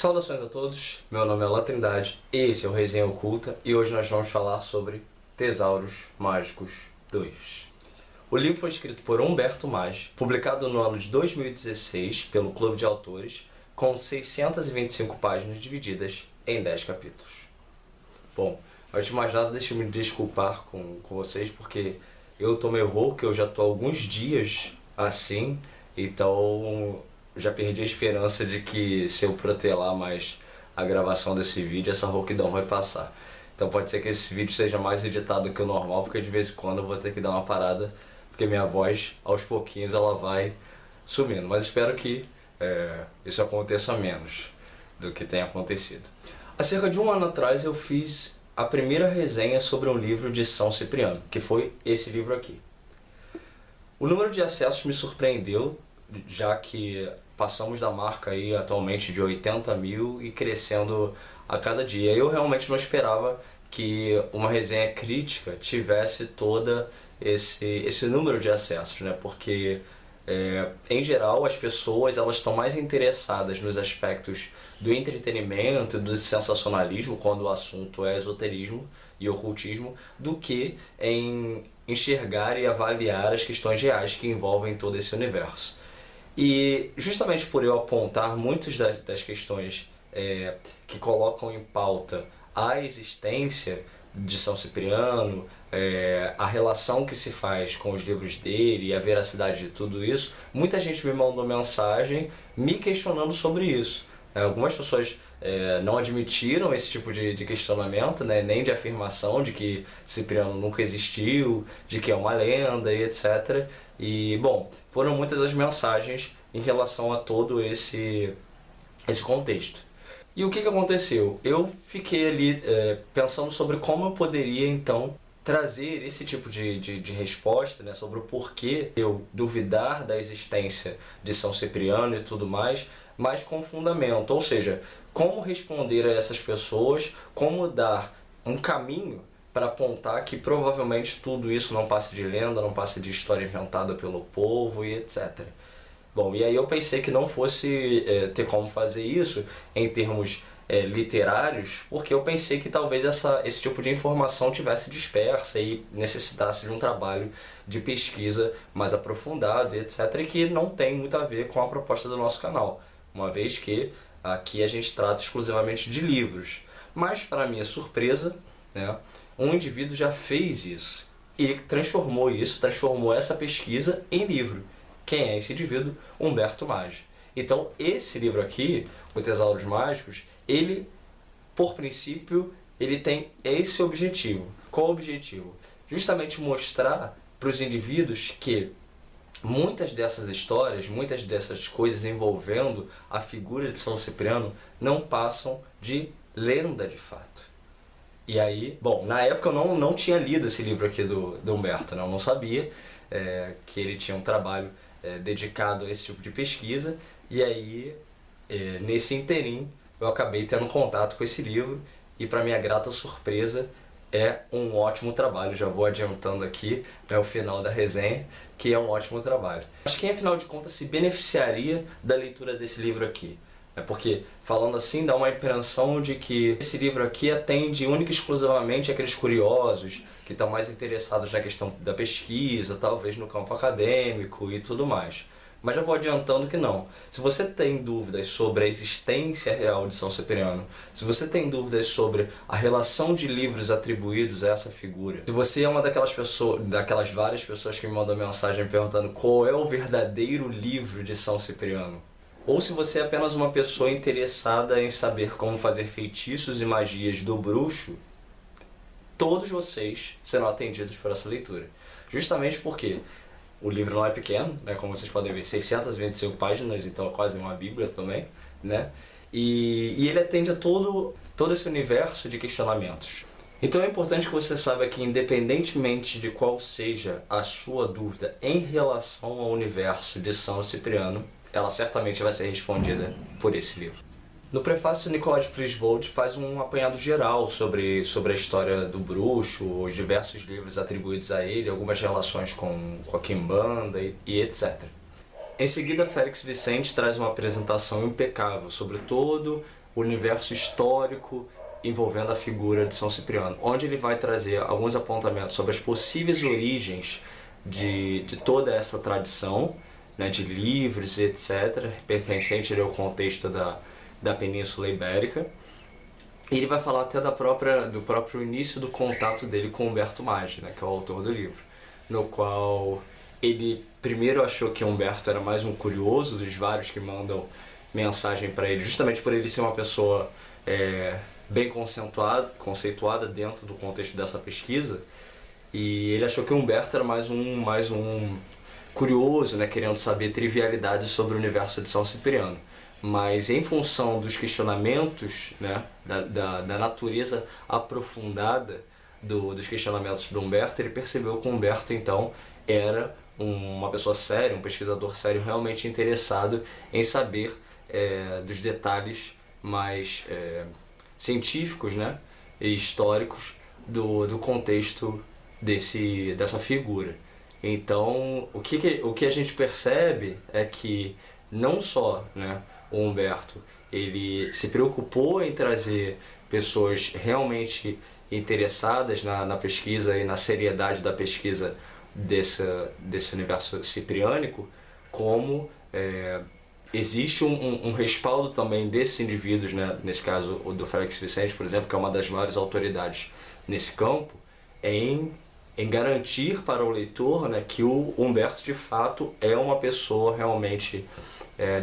Saudações a todos, meu nome é Alan Trindade, esse é o Resenha Oculta e hoje nós vamos falar sobre Tesauros Mágicos 2. O livro foi escrito por Humberto Maggi, publicado no ano de 2016 pelo Clube de Autores, com 625 páginas divididas em 10 capítulos. Bom, antes de mais nada, deixa eu me desculpar com vocês, porque eu tô meio rouco, eu já tô há alguns dias assim, então já perdi a esperança de que se eu protelar mais a gravação desse vídeo, essa rouquidão vai passar. Então pode ser que esse vídeo seja mais editado que o normal, porque de vez em quando eu vou ter que dar uma parada, porque minha voz, aos pouquinhos, ela vai sumindo. Mas espero que isso aconteça menos do que tem acontecido. Há cerca de um ano atrás eu fiz a primeira resenha sobre um livro de São Cipriano, que foi esse livro aqui. O número de acessos me surpreendeu, já que passamos da marca aí atualmente de 80 mil e crescendo a cada dia. Eu realmente não esperava que uma resenha crítica tivesse todo esse número de acessos, né? Porque em geral as pessoas elas estão mais interessadas nos aspectos do entretenimento e do sensacionalismo quando o assunto é esoterismo e ocultismo, do que em enxergar e avaliar as questões reais que envolvem todo esse universo. E justamente por eu apontar muitas das questões que colocam em pauta a existência de São Cipriano, a relação que se faz com os livros dele e a veracidade de tudo isso, muita gente me mandou mensagem me questionando sobre isso. Algumas pessoas não admitiram esse tipo de questionamento, né, nem de afirmação de que Cipriano nunca existiu, de que é uma lenda e etc. E, bom, foram muitas as mensagens em relação a todo esse contexto. E o que aconteceu? Eu fiquei ali pensando sobre como eu poderia, então, trazer esse tipo de resposta, né, sobre o porquê eu duvidar da existência de São Cipriano e tudo mais, mas com fundamento. Ou seja, como responder a essas pessoas, como dar um caminho para apontar que provavelmente tudo isso não passa de lenda, não passa de história inventada pelo povo e etc. Bom, e aí eu pensei que não fosse ter como fazer isso em termos literários, porque eu pensei que talvez esse tipo de informação tivesse dispersa e necessitasse de um trabalho de pesquisa mais aprofundado e etc. E que não tem muito a ver com a proposta do nosso canal, uma vez que aqui a gente trata exclusivamente de livros. Mas, para minha surpresa, né, um indivíduo já fez isso e transformou essa pesquisa em livro. Quem é esse indivíduo? Humberto Maggi. Então, esse livro aqui, o Tesauros Mágicos, ele, por princípio, ele tem esse objetivo. Qual o objetivo? Justamente mostrar para os indivíduos que muitas dessas histórias, muitas dessas coisas envolvendo a figura de São Cipriano não passam de lenda de fato. E aí, bom, na época eu não tinha lido esse livro aqui do Humberto, né? Eu não sabia que ele tinha um trabalho dedicado a esse tipo de pesquisa, e aí, nesse interim, eu acabei tendo contato com esse livro, e para minha grata surpresa, é um ótimo trabalho. Já vou adiantando aqui, o final da resenha, que é um ótimo trabalho. Mas quem, afinal de contas, se beneficiaria da leitura desse livro aqui? Porque, falando assim, dá uma impressão de que esse livro aqui atende única e exclusivamente aqueles curiosos que estão mais interessados na questão da pesquisa, talvez no campo acadêmico e tudo mais. Mas já vou adiantando que não. Se você tem dúvidas sobre a existência real de São Cipriano, se você tem dúvidas sobre a relação de livros atribuídos a essa figura, se você é uma daquelas várias pessoas que me mandam mensagem perguntando qual é o verdadeiro livro de São Cipriano, ou se você é apenas uma pessoa interessada em saber como fazer feitiços e magias do bruxo, todos vocês serão atendidos por essa leitura. Justamente porque o livro não é pequeno, né, como vocês podem ver, 625 páginas, então é quase uma bíblia também, né? E ele atende a todo esse universo de questionamentos. Então é importante que você saiba que, independentemente de qual seja a sua dúvida em relação ao universo de São Cipriano, ela certamente vai ser respondida por esse livro. No prefácio, Nicolás Friswold faz um apanhado geral sobre a história do bruxo, os diversos livros atribuídos a ele, algumas relações com a Quimbanda e etc. Em seguida, Félix Vicente traz uma apresentação impecável sobre todo o universo histórico envolvendo a figura de São Cipriano, onde ele vai trazer alguns apontamentos sobre as possíveis origens de toda essa tradição, né, de livros e etc., pertencente ao contexto da Península Ibérica. E ele vai falar até do próprio início do contato dele com Humberto Maggi, né, que é o autor do livro, no qual ele primeiro achou que Humberto era mais um curioso dos vários que mandam mensagem para ele, justamente por ele ser uma pessoa bem conceituada dentro do contexto dessa pesquisa, e ele achou que Humberto era mais um curioso, né, querendo saber trivialidades sobre o universo de São Cipriano. Mas em função dos questionamentos, né, da natureza aprofundada dos questionamentos do Humberto, ele percebeu que Humberto então era uma pessoa séria, um pesquisador sério realmente interessado em saber dos detalhes mais científicos, né, e históricos do contexto dessa figura. Então, o que a gente percebe é que não só, né, o Humberto ele se preocupou em trazer pessoas realmente interessadas na pesquisa e na seriedade da pesquisa desse universo cipriânico, como existe um respaldo também desses indivíduos, né, nesse caso o do Félix Vicente, por exemplo, que é uma das maiores autoridades nesse campo, em garantir para o leitor, né, que o Humberto de fato é uma pessoa realmente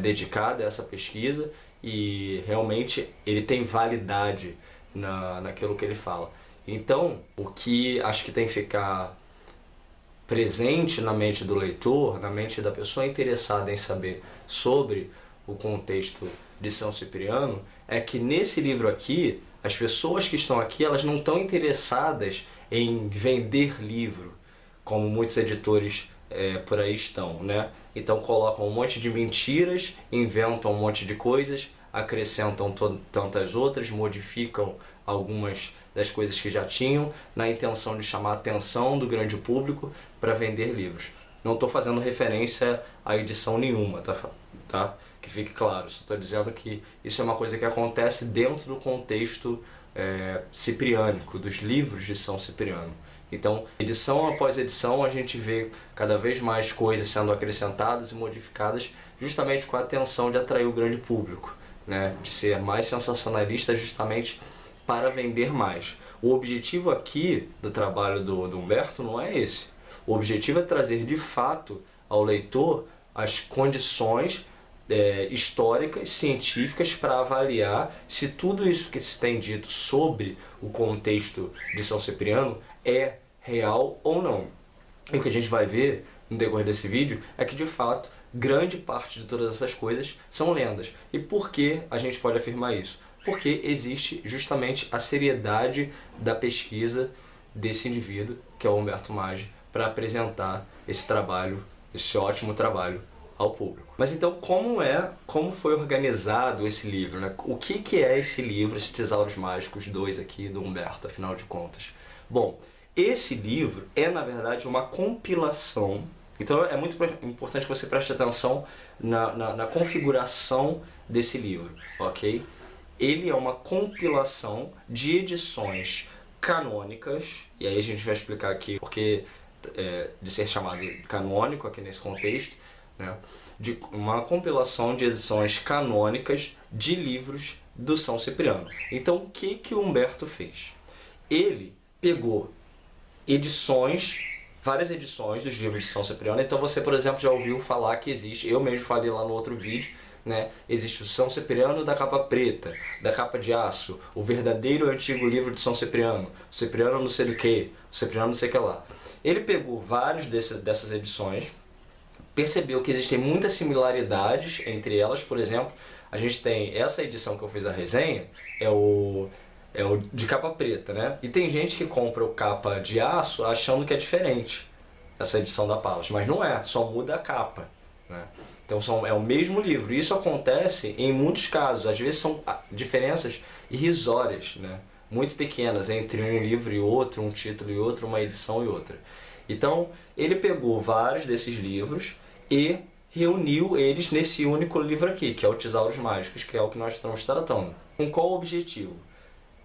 dedicada a essa pesquisa e realmente ele tem validade naquilo que ele fala. Então, o que acho que tem que ficar presente na mente do leitor, na mente da pessoa interessada em saber sobre o contexto de São Cipriano, é que nesse livro aqui, as pessoas que estão aqui, elas não estão interessadas em vender livro, como muitos editores por aí estão, né? Então colocam um monte de mentiras, inventam um monte de coisas, acrescentam tantas outras, modificam algumas das coisas que já tinham, na intenção de chamar a atenção do grande público para vender livros. Não estou fazendo referência a edição nenhuma, tá? Que fique claro, só estou dizendo que isso é uma coisa que acontece dentro do contexto cipriânico, dos livros de São Cipriano. Então, edição após edição, a gente vê cada vez mais coisas sendo acrescentadas e modificadas justamente com a intenção de atrair o grande público, né? De ser mais sensacionalista justamente para vender mais. O objetivo aqui do trabalho do Humberto não é esse. O objetivo é trazer de fato ao leitor as condições históricas, científicas para avaliar se tudo isso que se tem dito sobre o contexto de São Cipriano é real ou não. E o que a gente vai ver no decorrer desse vídeo é que de fato grande parte de todas essas coisas são lendas. E por que a gente pode afirmar isso? Porque existe justamente a seriedade da pesquisa desse indivíduo, que é o Humberto Maggi, para apresentar esse trabalho, esse ótimo trabalho ao público. Mas então, como foi organizado esse livro, né? O que é esse livro, esses Tesauros Mágicos 2 aqui do Humberto, afinal de contas? Bom, esse livro é na verdade uma compilação, então é muito importante que você preste atenção na configuração desse livro, ok? Ele é uma compilação de edições canônicas, e aí a gente vai explicar aqui porque de ser chamado canônico aqui nesse contexto, né? De uma compilação de edições canônicas de livros do São Cipriano. Então o que o Humberto fez? Ele pegou várias edições dos livros de São Cipriano. Então você, por exemplo, já ouviu falar que existe, eu mesmo falei lá no outro vídeo, né? Existe o São Cipriano da capa preta, da capa de aço, o verdadeiro antigo livro de São Cipriano, o Cipriano não sei do que, o Cipriano não sei o que lá. Ele pegou vários dessas edições, percebeu que existem muitas similaridades entre elas. Por exemplo, a gente tem essa edição que eu fiz a resenha, é o de capa preta, né? E tem gente que compra o capa de aço achando que é diferente essa edição da Palas, mas não é, só muda a capa, né? Então é o mesmo livro. Isso acontece em muitos casos, às vezes são diferenças irrisórias, né? Muito pequenas entre um livro e outro, um título e outro, uma edição e outra. Então ele pegou vários desses livros e reuniu eles nesse único livro aqui, que é o Tesauros Mágicos, que é o que nós estamos tratando. Com qual objetivo?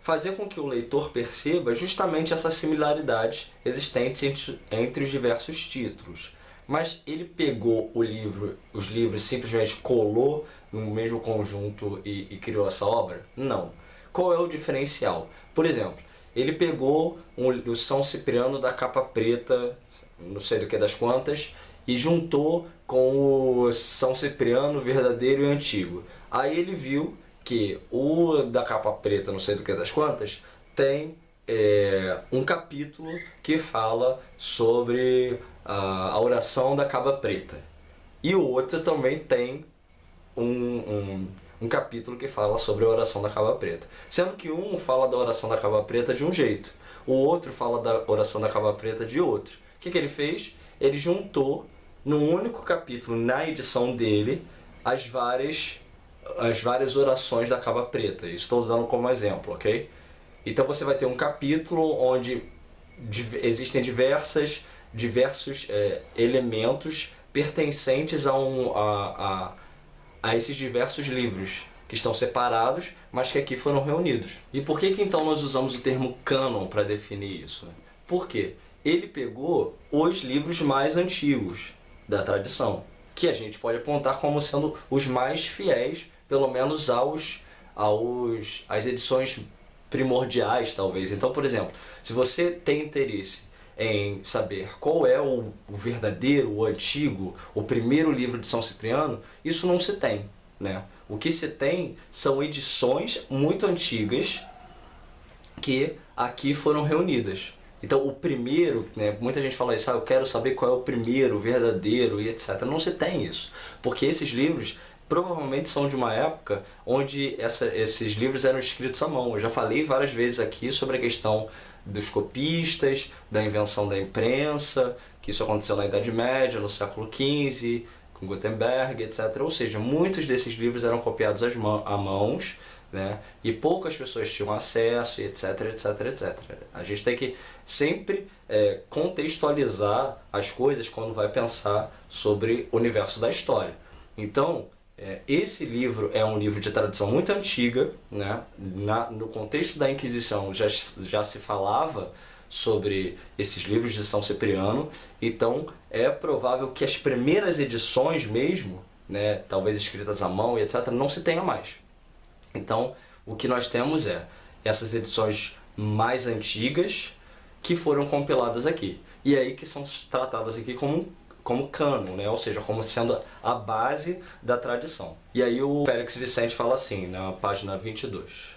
Fazer com que o leitor perceba justamente essas similaridades existentes entre os diversos títulos. Mas ele pegou os livros, simplesmente colou no mesmo conjunto e criou essa obra? Não. Qual é o diferencial? Por exemplo, ele pegou o São Cipriano da capa preta, não sei do que das quantas, e juntou com o São Cipriano verdadeiro e antigo. Aí ele viu que o da capa preta, não sei do que das quantas, tem um capítulo que fala sobre a oração da capa preta. E o outro também tem um capítulo que fala sobre a oração da capa preta. Sendo que um fala da oração da capa preta de um jeito, o outro fala da oração da capa preta de outro. O que ele fez? Ele juntou num único capítulo, na edição dele, as várias orações da capa preta. Estou usando como exemplo, ok? Então você vai ter um capítulo onde existem diversos elementos pertencentes a esses diversos livros, que estão separados, mas que aqui foram reunidos. E por que então nós usamos o termo cânon para definir isso? Por quê? Ele pegou os livros mais antigos da tradição, que a gente pode apontar como sendo os mais fiéis, pelo menos às edições primordiais, talvez. Então, por exemplo, se você tem interesse em saber qual é o verdadeiro, o antigo, o primeiro livro de São Cipriano, isso não se tem, né? O que se tem são edições muito antigas que aqui foram reunidas. Então, o primeiro, né, muita gente fala isso, eu quero saber qual é o primeiro, o verdadeiro e etc. Não se tem isso, porque esses livros provavelmente são de uma época onde esses livros eram escritos à mão. Eu já falei várias vezes aqui sobre a questão dos copistas, da invenção da imprensa, que isso aconteceu na Idade Média, no século XV, com Gutenberg, etc. Ou seja, muitos desses livros eram copiados à mãos, né? E poucas pessoas tinham acesso, etc, etc, etc. A gente tem que sempre contextualizar as coisas quando vai pensar sobre o universo da história. Então, esse livro é um livro de tradição muito antiga, né? No contexto da Inquisição já se falava sobre esses livros de São Cipriano, então é provável que as primeiras edições mesmo, né, talvez escritas à mão e etc, não se tenha mais. Então, o que nós temos é essas edições mais antigas que foram compiladas aqui. E aí que são tratadas aqui como cânon, né? Ou seja, como sendo a base da tradição. E aí o Félix Vicente fala assim, na página 22.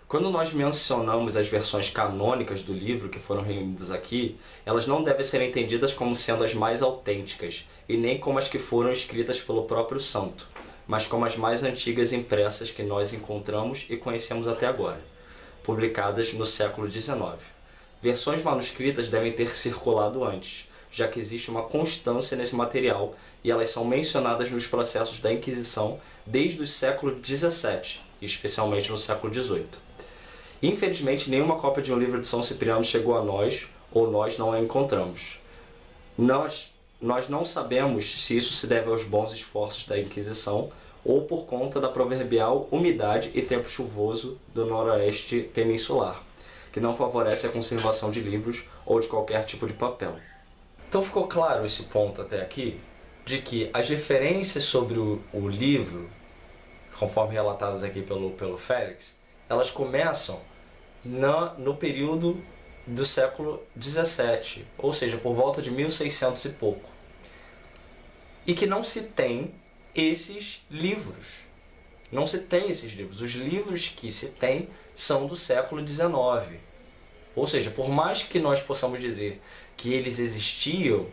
Quando nós mencionamos as versões canônicas do livro que foram reunidas aqui, elas não devem ser entendidas como sendo as mais autênticas, e nem como as que foram escritas pelo próprio santo, mas como as mais antigas impressas que nós encontramos e conhecemos até agora, publicadas no século XIX. Versões manuscritas devem ter circulado antes, já que existe uma constância nesse material e elas são mencionadas nos processos da Inquisição desde o século XVII, especialmente no século XVIII. Infelizmente, nenhuma cópia de um livro de São Cipriano chegou a nós, ou nós não a encontramos. Nós não sabemos se isso se deve aos bons esforços da Inquisição ou por conta da proverbial umidade e tempo chuvoso do noroeste peninsular, que não favorece a conservação de livros ou de qualquer tipo de papel. Então ficou claro esse ponto até aqui, de que as referências sobre o livro, conforme relatadas aqui pelo Félix, elas começam no período do século XVII, ou seja, por volta de 1600 e pouco. E que não se tem esses livros. Não se tem esses livros. Os livros que se tem são do século XIX. Ou seja, por mais que nós possamos dizer que eles existiam,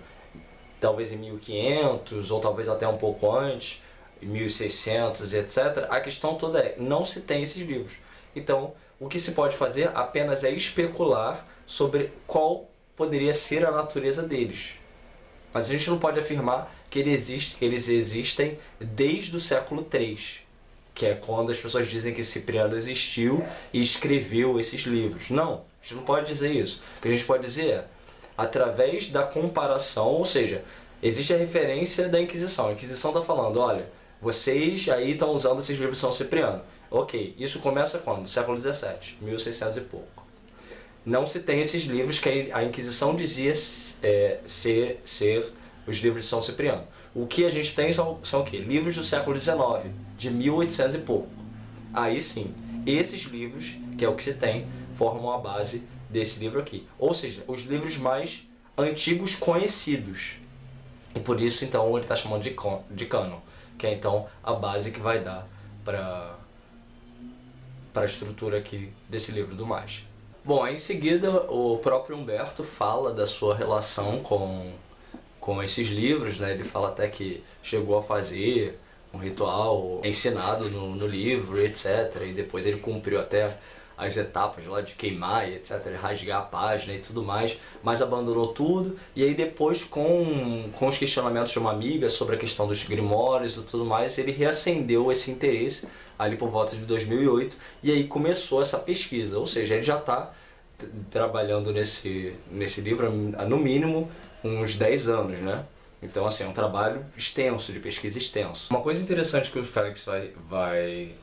talvez em 1500, ou talvez até um pouco antes, em 1600, etc., a questão toda é, não se tem esses livros. Então, o que se pode fazer apenas é especular sobre qual poderia ser a natureza deles. Mas a gente não pode afirmar que eles existem desde o século III, que é quando as pessoas dizem que Cipriano existiu e escreveu esses livros. Não, a gente não pode dizer isso. O que a gente pode dizer é, através da comparação, ou seja, existe a referência da Inquisição. A Inquisição está falando, olha, vocês aí estão usando esses livros de São Cipriano. Ok, isso começa quando? Século XVII, 1600 e pouco. Não se tem esses livros que a Inquisição dizia ser os livros de São Cipriano. O que a gente tem são o quê? Livros do século XIX, de 1800 e pouco. Aí sim, esses livros, que é o que se tem, formam a base desse livro aqui. Ou seja, os livros mais antigos conhecidos. E por isso, então, ele está chamando de cânon, que é, então, a base que vai dar para a estrutura aqui desse livro do Mais. Bom, aí em seguida, o próprio Humberto fala da sua relação com esses livros, né? Ele fala até que chegou a fazer um ritual ensinado no livro, etc. E depois ele cumpriu até as etapas lá de queimar e etc, rasgar a página e tudo mais, mas abandonou tudo. E aí depois, com os questionamentos de uma amiga sobre a questão dos grimórios e tudo mais, ele reacendeu esse interesse ali por volta de 2008, e aí começou essa pesquisa. Ou seja, ele já está trabalhando nesse livro há no mínimo uns 10 anos, né? Então, assim, é um trabalho extenso, de pesquisa extenso. Uma coisa interessante que o Félix vai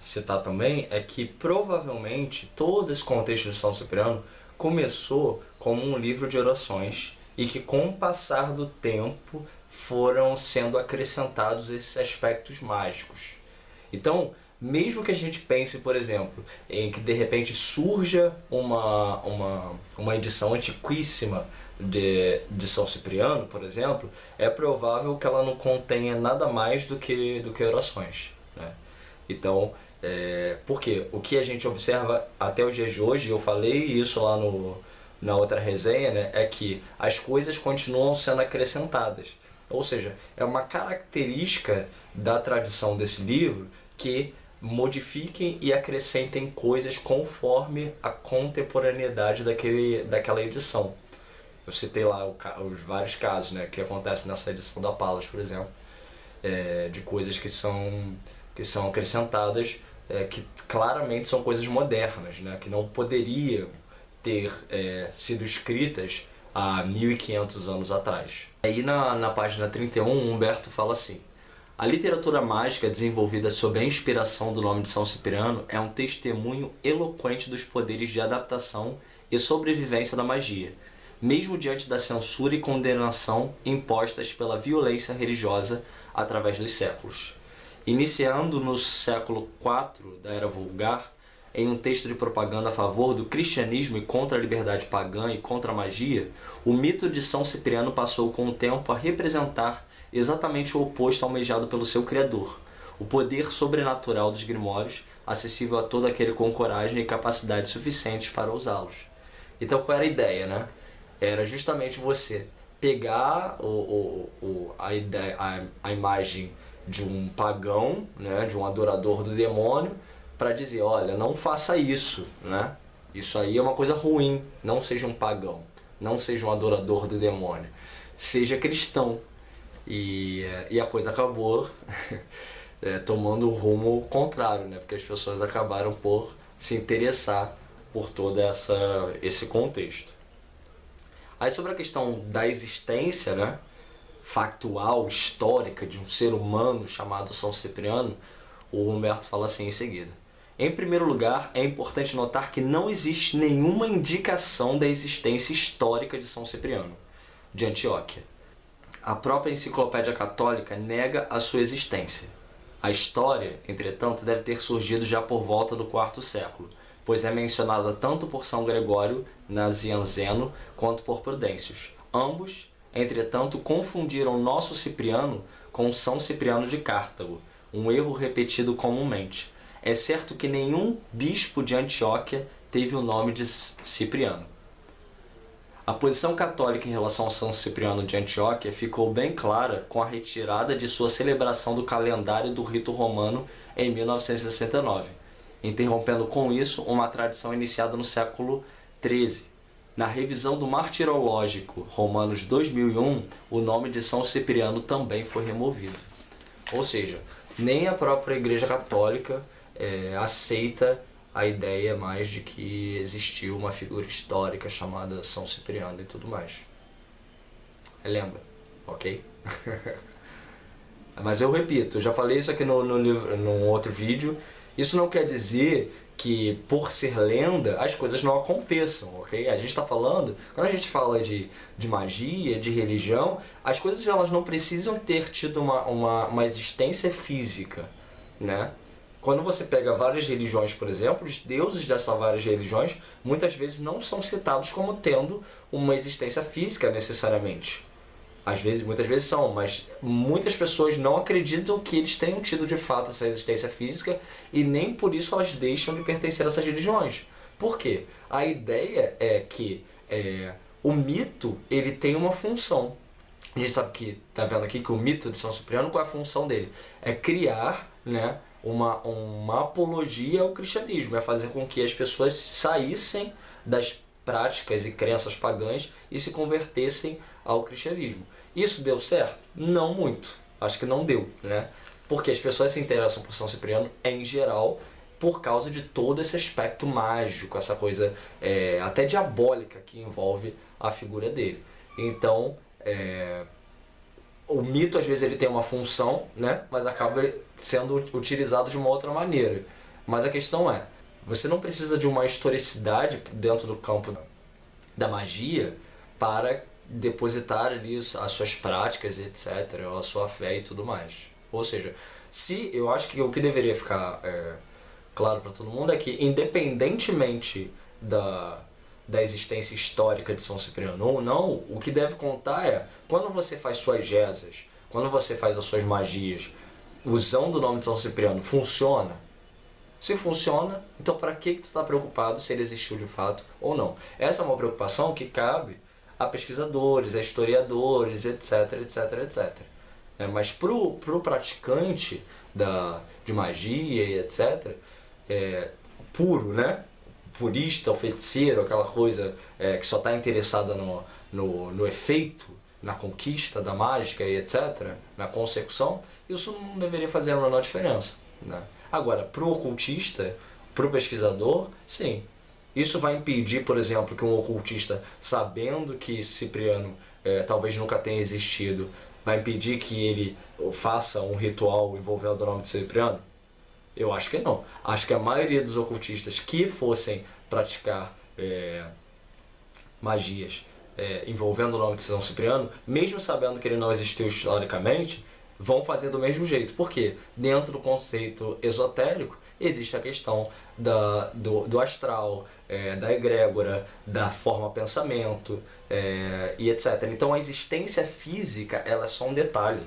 citar também é que provavelmente todo esse contexto de São Cipriano começou como um livro de orações e que com o passar do tempo foram sendo acrescentados esses aspectos mágicos. Então, mesmo que a gente pense, por exemplo, em que de repente surja uma edição antiquíssima de São Cipriano, por exemplo, é provável que ela não contenha nada mais do que orações, né? Então, porque o que a gente observa até os dias de hoje, eu falei isso lá na outra resenha, né, é que as coisas continuam sendo acrescentadas. Ou seja, é uma característica da tradição desse livro que modifiquem e acrescentem coisas conforme a contemporaneidade daquela edição. Eu citei lá os vários casos, né, que acontecem nessa edição da Palas, por exemplo, de coisas que são acrescentadas, que claramente são coisas modernas, né, que não poderiam ter sido escritas há 1500 anos atrás. Aí na página 31, Humberto fala assim: a literatura mágica desenvolvida sob a inspiração do nome de São Cipriano é um testemunho eloquente dos poderes de adaptação e sobrevivência da magia, mesmo diante da censura e condenação impostas pela violência religiosa através dos séculos. Iniciando no século IV da Era Vulgar, em um texto de propaganda a favor do cristianismo e contra a liberdade pagã e contra a magia, o mito de São Cipriano passou com o tempo a representar exatamente o oposto almejado pelo seu criador, o poder sobrenatural dos grimórios, acessível a todo aquele com coragem e capacidade suficientes para usá-los. Então qual era a ideia, né? Era justamente você pegar a imagem de um pagão, né, de um adorador do demônio, para dizer, olha, não faça isso, né? Isso aí é uma coisa ruim, não seja um pagão, não seja um adorador do demônio, seja cristão. E a coisa acabou tomando o rumo contrário, né? Porque as pessoas acabaram por se interessar por todo esse contexto. Aí sobre a questão da existência, né, factual, histórica, de um ser humano chamado São Cipriano, o Humberto fala assim em seguida: em primeiro lugar, é importante notar que não existe nenhuma indicação da existência histórica de São Cipriano de Antioquia. A própria Enciclopédia Católica nega a sua existência. A história, entretanto, deve ter surgido já por volta do IV século, pois é mencionada tanto por São Gregório Nazianzeno quanto por Prudêncios. Ambos, entretanto, confundiram nosso Cipriano com São Cipriano de Cartago, um erro repetido comumente. É certo que nenhum bispo de Antioquia teve o nome de Cipriano. A posição católica em relação a São Cipriano de Antioquia ficou bem clara com a retirada de sua celebração do calendário do rito romano em 1969, interrompendo com isso uma tradição iniciada no século XIII. Na revisão do Martirológico Romanos 2001, o nome de São Cipriano também foi removido. Ou seja, nem a própria Igreja Católica aceita a ideia mais de que existiu uma figura histórica chamada São Cipriano e tudo mais. Lembra? ok? Mas eu repito, eu já falei isso aqui no outro vídeo, isso não quer dizer que por ser lenda as coisas não aconteçam, ok? A gente está falando, quando a gente fala de magia, de religião, as coisas elas não precisam ter tido uma existência física, né? Quando você pega várias religiões, por exemplo, os deuses dessas várias religiões muitas vezes não são citados como tendo uma existência física necessariamente. Às vezes, muitas vezes são, mas muitas pessoas não acreditam que eles tenham tido de fato essa existência física e nem por isso elas deixam de pertencer a essas religiões. Por quê? A ideia é que o mito ele tem uma função. A gente sabe que, tá vendo aqui que o mito de São Cipriano, qual é a função dele? É criar, né, uma apologia ao cristianismo, é fazer com que as pessoas saíssem das práticas e crenças pagãs e se convertessem ao cristianismo. Isso deu certo? Não muito. Acho que não deu, né? Porque as pessoas se interessam por São Cipriano, em geral, por causa de todo esse aspecto mágico, essa coisa até diabólica que envolve a figura dele. Então, o mito às vezes ele tem uma função, né? Mas acaba sendo utilizado de uma outra maneira. Mas a questão é, você não precisa de uma historicidade dentro do campo da magia para depositar ali as suas práticas, etc., a sua fé e tudo mais. Ou seja, eu acho que o que deveria ficar claro para todo mundo é que, independentemente da existência histórica de São Cipriano ou não, o que deve contar é, quando você faz suas rezas, quando você faz as suas magias, usando o nome de São Cipriano, funciona? Se funciona, então para que tu está preocupado se ele existiu de fato ou não? Essa é uma preocupação que cabe a pesquisadores, a historiadores, etc, etc, etc. Mas pro praticante de magia e etc, puro, né? Purista, o feiticeiro, aquela coisa que só está interessada no efeito, na conquista da mágica e etc, na consecução, isso não deveria fazer a menor diferença, né? Agora, para o ocultista, para o pesquisador, sim. Isso vai impedir, por exemplo, que um ocultista, sabendo que Cipriano talvez nunca tenha existido, vai impedir que ele faça um ritual envolvendo o nome de Cipriano? Eu acho que não. Acho que a maioria dos ocultistas que fossem praticar magias envolvendo o nome de São Cipriano, mesmo sabendo que ele não existiu historicamente, vão fazer do mesmo jeito. Por quê? Dentro do conceito esotérico, existe a questão do astral, da egrégora, da forma pensamento e etc. Então a existência física ela é só um detalhe.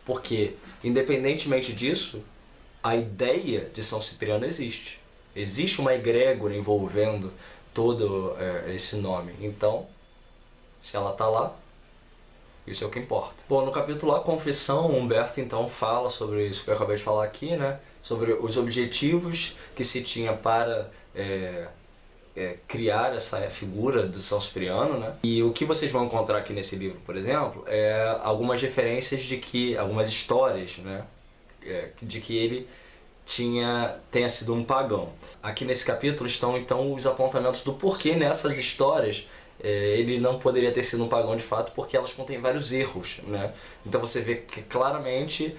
Porque, independentemente disso, a ideia de São Cipriano existe. Existe uma egrégora envolvendo todo esse nome. Então, se ela está lá, isso é o que importa. Bom, no capítulo A Confissão, Humberto então fala sobre isso que eu acabei de falar aqui, né? Sobre os objetivos que se tinha para criar essa figura do São Cipriano, né? E o que vocês vão encontrar aqui nesse livro, por exemplo, é algumas referências algumas histórias, né? De que ele tenha sido um pagão. Aqui nesse capítulo estão então os apontamentos do porquê nessas histórias ele não poderia ter sido um pagão de fato, porque elas contêm vários erros, né? Então você vê que claramente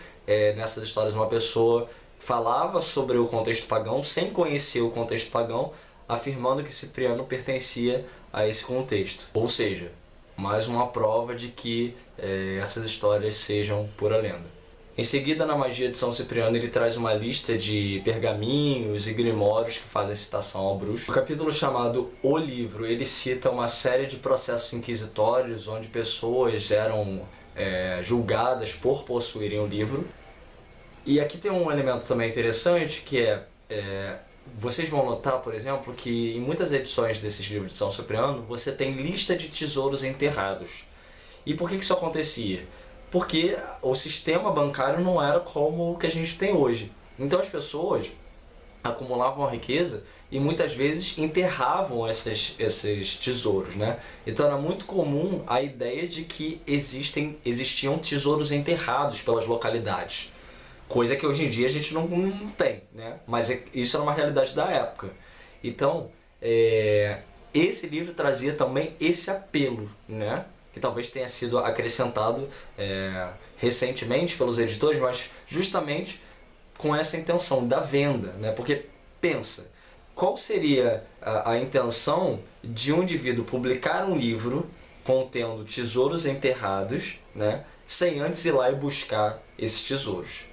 nessas histórias uma pessoa falava sobre o contexto pagão sem conhecer o contexto pagão, afirmando que Cipriano pertencia a esse contexto. Ou seja, mais uma prova de que essas histórias sejam pura lenda. Em seguida, na magia de São Cipriano, ele traz uma lista de pergaminhos e grimórios que fazem citação ao bruxo. O capítulo chamado O Livro, ele cita uma série de processos inquisitórios onde pessoas eram julgadas por possuírem o livro. E aqui tem um elemento também interessante que vocês vão notar, por exemplo, que em muitas edições desses livros de São Cipriano, você tem lista de tesouros enterrados. E por que isso acontecia? Porque o sistema bancário não era como o que a gente tem hoje. Então as pessoas acumulavam a riqueza e muitas vezes enterravam esses tesouros, né? Então era muito comum a ideia de que existiam tesouros enterrados pelas localidades. Coisa que hoje em dia a gente não tem, né? Mas isso era uma realidade da época. Então, esse livro trazia também esse apelo, né? que talvez tenha sido acrescentado recentemente pelos editores, mas justamente com essa intenção da venda, né? Porque pensa, qual seria a intenção de um indivíduo publicar um livro contendo tesouros enterrados, né, sem antes ir lá e buscar esses tesouros?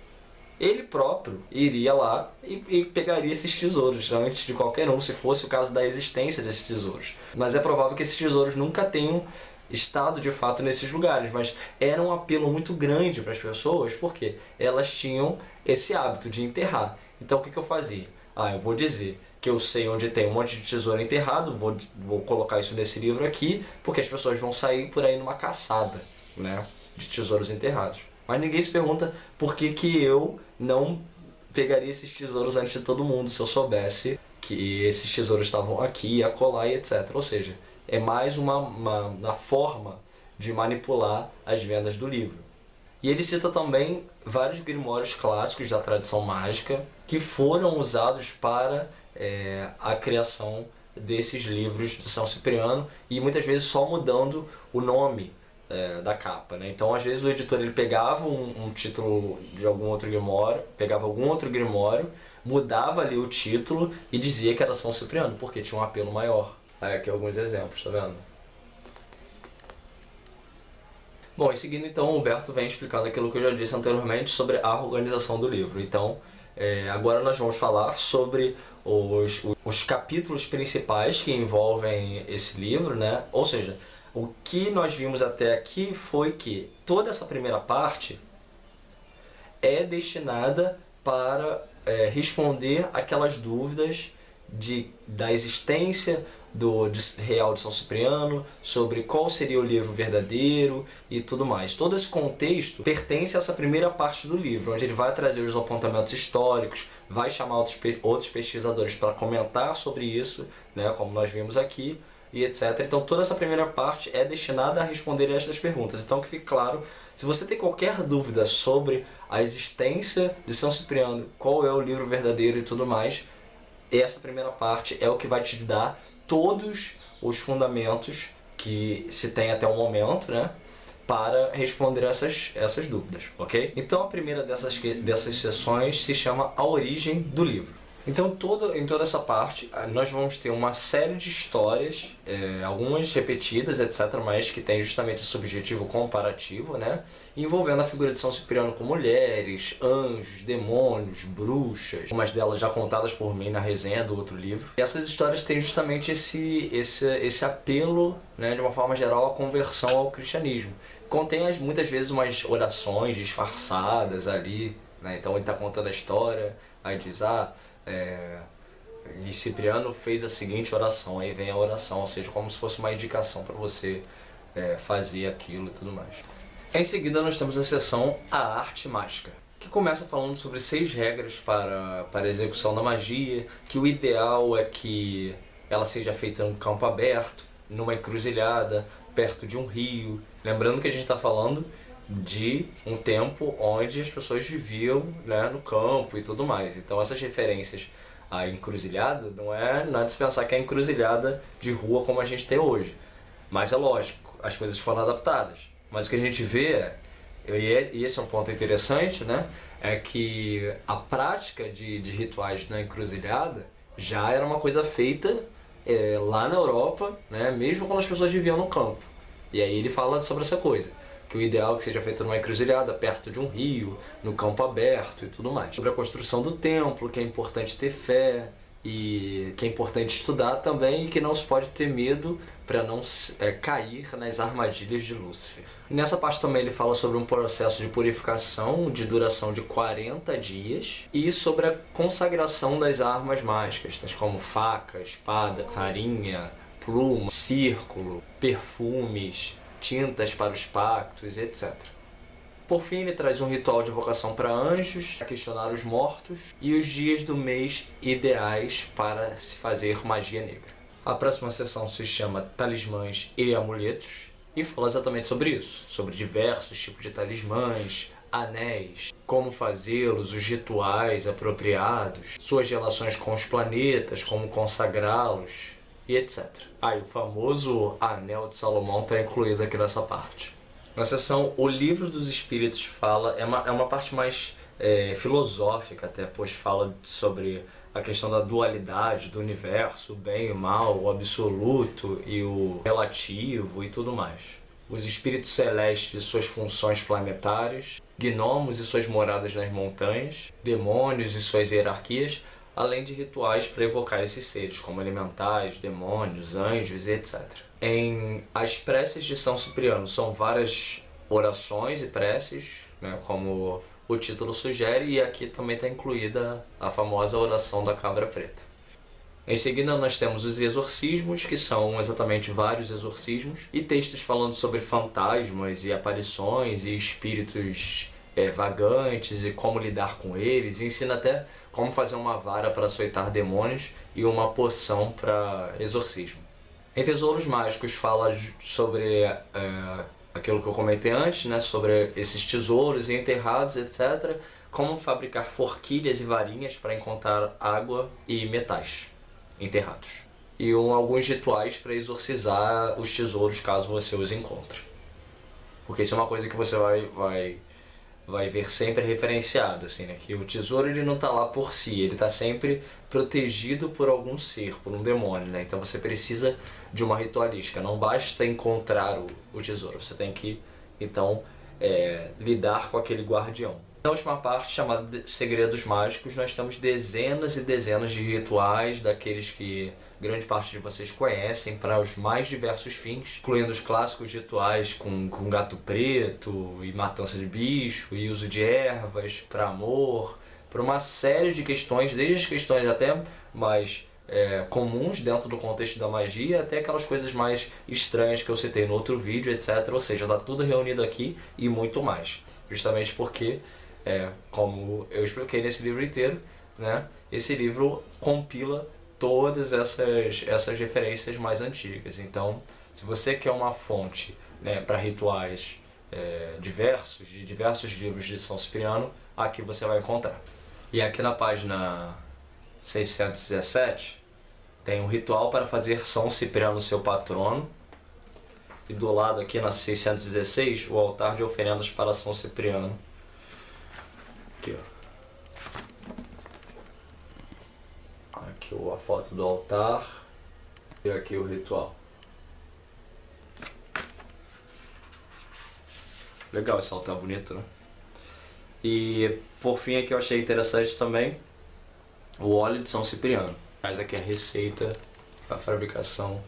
Ele próprio iria lá e pegaria esses tesouros antes de qualquer um, se fosse o caso da existência desses tesouros. Mas é provável que esses tesouros nunca tenham estado de fato nesses lugares, mas era um apelo muito grande para as pessoas, porque elas tinham esse hábito de enterrar. Então o que eu fazia? Eu vou dizer que eu sei onde tem um monte de tesouro enterrado, vou colocar isso nesse livro aqui, porque as pessoas vão sair por aí numa caçada, né, de tesouros enterrados. Mas ninguém se pergunta por que eu não pegaria esses tesouros antes de todo mundo, se eu soubesse que esses tesouros estavam aqui, acolá e etc. Ou seja, é mais uma forma de manipular as vendas do livro. E ele cita também vários grimórios clássicos da tradição mágica que foram usados para a criação desses livros de São Cipriano, e muitas vezes só mudando o nome da capa, né? Então, às vezes, o editor ele pegava um título de algum outro grimório, mudava ali o título e dizia que era São Cipriano, porque tinha um apelo maior. Aqui alguns exemplos, tá vendo? Bom, e seguindo então, o Humberto vem explicando aquilo que eu já disse anteriormente sobre a organização do livro. Então, agora nós vamos falar sobre os capítulos principais que envolvem esse livro, né? Ou seja, o que nós vimos até aqui foi que toda essa primeira parte é destinada para responder aquelas dúvidas da existência real de São Cipriano, sobre qual seria o livro verdadeiro e tudo mais. Todo esse contexto pertence a essa primeira parte do livro, onde ele vai trazer os apontamentos históricos, vai chamar outros pesquisadores para comentar sobre isso, né, como nós vimos aqui, e etc. Então toda essa primeira parte é destinada a responder estas perguntas. Então que fique claro, se você tem qualquer dúvida sobre a existência de São Cipriano, qual é o livro verdadeiro e tudo mais, essa primeira parte é o que vai te dar todos os fundamentos que se tem até o momento, né, para responder essas dúvidas, ok? Então a primeira dessas sessões se chama A Origem do Livro. Então em toda essa parte nós vamos ter uma série de histórias, algumas repetidas, etc., mas que tem justamente esse objetivo comparativo, né, envolvendo a figura de São Cipriano com mulheres, anjos, demônios, bruxas, algumas delas já contadas por mim na resenha do outro livro. E essas histórias têm justamente esse apelo, né, de uma forma geral, à conversão ao cristianismo. Contém muitas vezes umas orações disfarçadas ali, né? Então ele está contando a história, aí diz, e Cipriano fez a seguinte oração, aí vem a oração, ou seja, como se fosse uma indicação para você fazer aquilo e tudo mais. Em seguida nós temos a seção A Arte Mágica, que começa falando sobre 6 regras para a execução da magia, que o ideal é que ela seja feita em um campo aberto, numa encruzilhada, perto de um rio. Lembrando que a gente está falando de um tempo onde as pessoas viviam, né, no campo e tudo mais. Então essas referências à encruzilhada não é nada de se pensar que é a encruzilhada de rua como a gente tem hoje. Mas é lógico, as coisas foram adaptadas. Mas o que a gente vê, e esse é um ponto interessante, né, é que a prática de rituais na encruzilhada já era uma coisa feita lá na Europa, né, mesmo quando as pessoas viviam no campo. E aí ele fala sobre essa coisa, que o ideal é que seja feito numa encruzilhada, perto de um rio, no campo aberto e tudo mais. Sobre a construção do templo, que é importante ter fé, e que é importante estudar também, e que não se pode ter medo para não cair nas armadilhas de Lúcifer. Nessa parte também ele fala sobre um processo de purificação de duração de 40 dias e sobre a consagração das armas mágicas, tais como faca, espada, farinha, pluma, círculo, perfumes, tintas para os pactos, etc. Por fim, ele traz um ritual de invocação para anjos, para questionar os mortos e os dias do mês ideais para se fazer magia negra. A próxima sessão se chama Talismãs e Amuletos e fala exatamente sobre isso, sobre diversos tipos de talismãs, anéis, como fazê-los, os rituais apropriados, suas relações com os planetas, como consagrá-los, e etc. E o famoso Anel de Salomão está incluído aqui nessa parte. Na seção O Livro dos Espíritos fala, é uma parte mais filosófica até, pois fala sobre a questão da dualidade do universo, o bem e o mal, o absoluto e o relativo e tudo mais. Os espíritos celestes e suas funções planetárias, gnomos e suas moradas nas montanhas, demônios e suas hierarquias, além de rituais para evocar esses seres, como elementais, demônios, anjos e etc. Em As Preces de São Cipriano são várias orações e preces, né, como o título sugere, e aqui também está incluída a famosa oração da cabra preta. Em seguida nós temos os exorcismos, que são exatamente vários exorcismos, e textos falando sobre fantasmas e aparições e espíritos vagantes e como lidar com eles, e ensina até como fazer uma vara para açoitar demônios e uma poção para exorcismo. Em Tesouros Mágicos fala sobre aquilo que eu comentei antes, né, sobre esses tesouros enterrados, etc. Como fabricar forquilhas e varinhas para encontrar água e metais enterrados. E alguns rituais para exorcizar os tesouros caso você os encontre. Porque isso é uma coisa que você vai ver sempre referenciado, assim, né? Que o tesouro ele não está lá por si, ele está sempre protegido por algum ser, por um demônio, né? Então você precisa de uma ritualística, não basta encontrar o tesouro, você tem que, então, lidar com aquele guardião. Na última parte, chamada de Segredos Mágicos, nós temos dezenas e dezenas de rituais, daqueles que grande parte de vocês conhecem, para os mais diversos fins, incluindo os clássicos rituais com gato preto e matança de bicho e uso de ervas para amor, para uma série de questões, desde as questões até mais comuns dentro do contexto da magia, até aquelas coisas mais estranhas que eu citei no outro vídeo, etc. Ou seja, está tudo reunido aqui e muito mais, justamente porque como eu expliquei nesse livro inteiro, né, esse livro compila todas essas referências mais antigas. Então, se você quer uma fonte, né, para rituais de diversos livros de São Cipriano, aqui você vai encontrar. E aqui na página 617 tem um ritual para fazer São Cipriano seu patrono. E do lado aqui na 616, o altar de oferendas para São Cipriano. Aqui, ó. Aqui a foto do altar e aqui o ritual. Legal esse altar, bonito, né? E por fim aqui eu achei interessante também o óleo de São Cipriano. Mas aqui a receita para a fabricação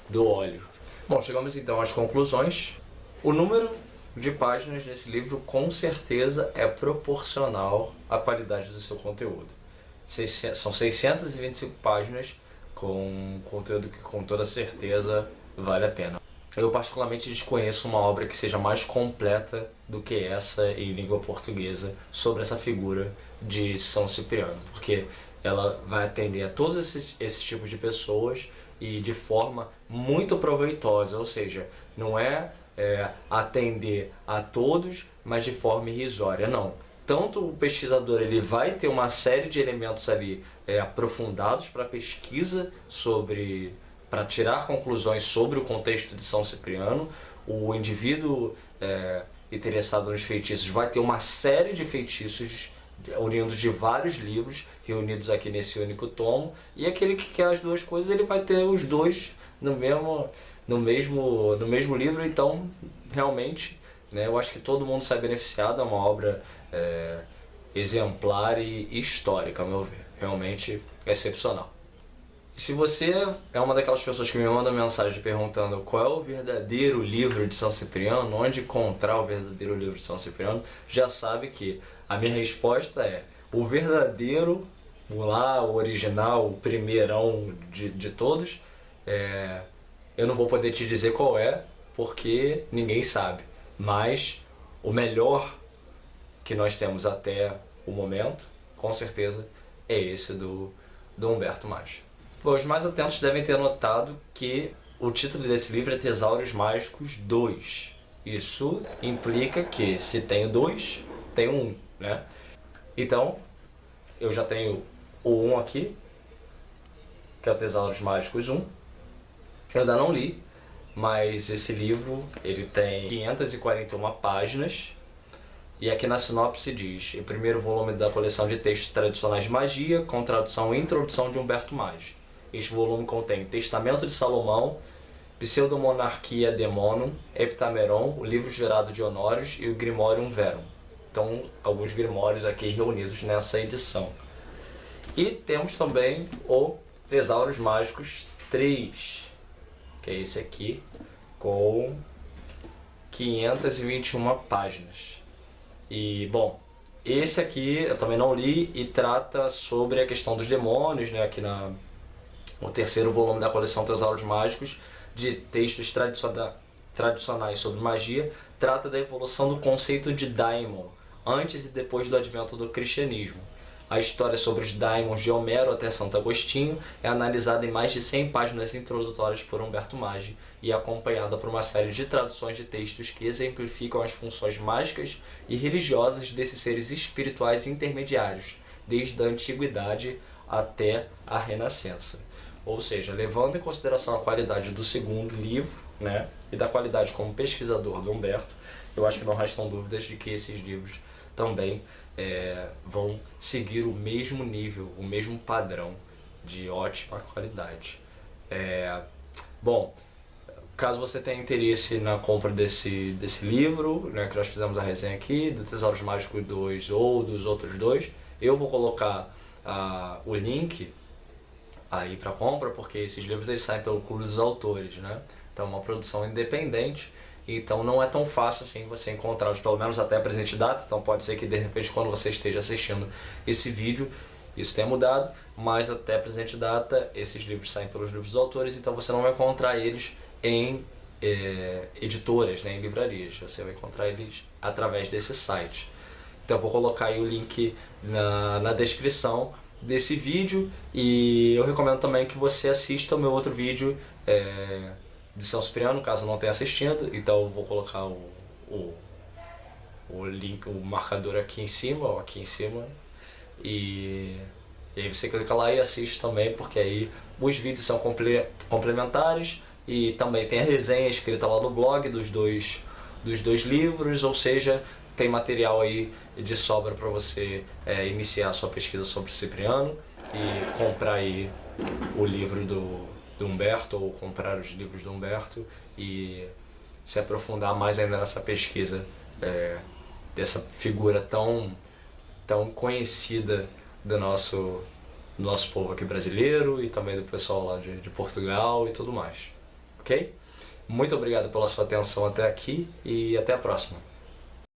do óleo. Bom, chegamos então às conclusões. O número de páginas nesse livro com certeza é proporcional à qualidade do seu conteúdo. São 625 páginas com conteúdo que com toda certeza vale a pena. Eu particularmente desconheço uma obra que seja mais completa do que essa em língua portuguesa sobre essa figura de São Cipriano, porque ela vai atender a todos esses tipos de pessoas e de forma muito proveitosa, ou seja, não é atender a todos, mas de forma irrisória, não. Tanto o pesquisador ele vai ter uma série de elementos ali aprofundados para pesquisa para tirar conclusões sobre o contexto de São Cipriano. O indivíduo interessado nos feitiços vai ter uma série de feitiços oriundos de vários livros reunidos aqui nesse único tomo, e aquele que quer as duas coisas ele vai ter os dois no mesmo livro. Então realmente, né, eu acho que todo mundo sai beneficiado. É uma obra exemplar e histórica, ao meu ver, realmente excepcional. E se você é uma daquelas pessoas que me manda mensagem perguntando qual é o verdadeiro livro de São Cipriano, onde encontrar o verdadeiro livro de São Cipriano, já sabe que a minha resposta é o verdadeiro, o original, o primeirão de todos. Eu não vou poder te dizer qual é, porque ninguém sabe, mas o melhor que nós temos até o momento, com certeza, é esse do Humberto Maggi. Bom, os mais atentos devem ter notado que o título desse livro é Tesauros Mágicos 2. Isso implica que se tem 2, tem 1, né? Então, eu já tenho o 1 aqui, que é o Tesauros Mágicos 1, Eu ainda não li, mas esse livro ele tem 541 páginas. E aqui na sinopse diz: o primeiro volume da coleção de textos tradicionais de magia, com tradução e introdução de Humberto Maggi. Este volume contém Testamento de Salomão, Pseudomonarchia Daemonum, Heptameron, o Livro Jurado de Honorius e o Grimorium Verum. Então, alguns grimórios aqui reunidos nessa edição. E temos também o Tesauros Mágicos 3, que é esse aqui, com 521 páginas. E, bom, esse aqui eu também não li e trata sobre a questão dos demônios, né? Aqui no terceiro volume da coleção Tesauros Mágicos, de textos tradicionais sobre magia, trata da evolução do conceito de daimon, antes e depois do advento do cristianismo. A história sobre os daimons de Homero até Santo Agostinho é analisada em mais de 100 páginas introdutórias por Humberto Maggi e é acompanhada por uma série de traduções de textos que exemplificam as funções mágicas e religiosas desses seres espirituais intermediários, desde a antiguidade até a Renascença. Ou seja, levando em consideração a qualidade do segundo livro, né, e da qualidade como pesquisador do Humberto, eu acho que não restam dúvidas de que esses livros também vão seguir o mesmo nível, o mesmo padrão de ótima qualidade. Bom, caso você tenha interesse na compra desse livro, né, que nós fizemos a resenha aqui, do Tesauros Mágicos 2 ou dos outros dois, eu vou colocar o link aí para compra, porque esses livros eles saem pelo Clube dos Autores, né? Então é uma produção independente, então não é tão fácil assim você encontrá-los, pelo menos até a presente data. Então pode ser que de repente quando você esteja assistindo esse vídeo isso tenha mudado, mas até a presente data esses livros saem pelos livros dos autores, então você não vai encontrar eles em editoras, né, em livrarias, você vai encontrar eles através desse site. Então eu vou colocar aí o link na descrição desse vídeo, e eu recomendo também que você assista o meu outro vídeo de São Cipriano, caso não tenha assistido. Então eu vou colocar o link, o marcador aqui em cima, e aí você clica lá e assiste também, porque aí os vídeos são complementares e também tem a resenha escrita lá no blog dos dois livros, ou seja, tem material aí de sobra para você iniciar a sua pesquisa sobre Cipriano e comprar aí o livro do Humberto, ou comprar os livros do Humberto e se aprofundar mais ainda nessa pesquisa dessa figura tão conhecida do nosso povo aqui brasileiro e também do pessoal lá de Portugal e tudo mais. Ok? Muito obrigado pela sua atenção até aqui e até a próxima.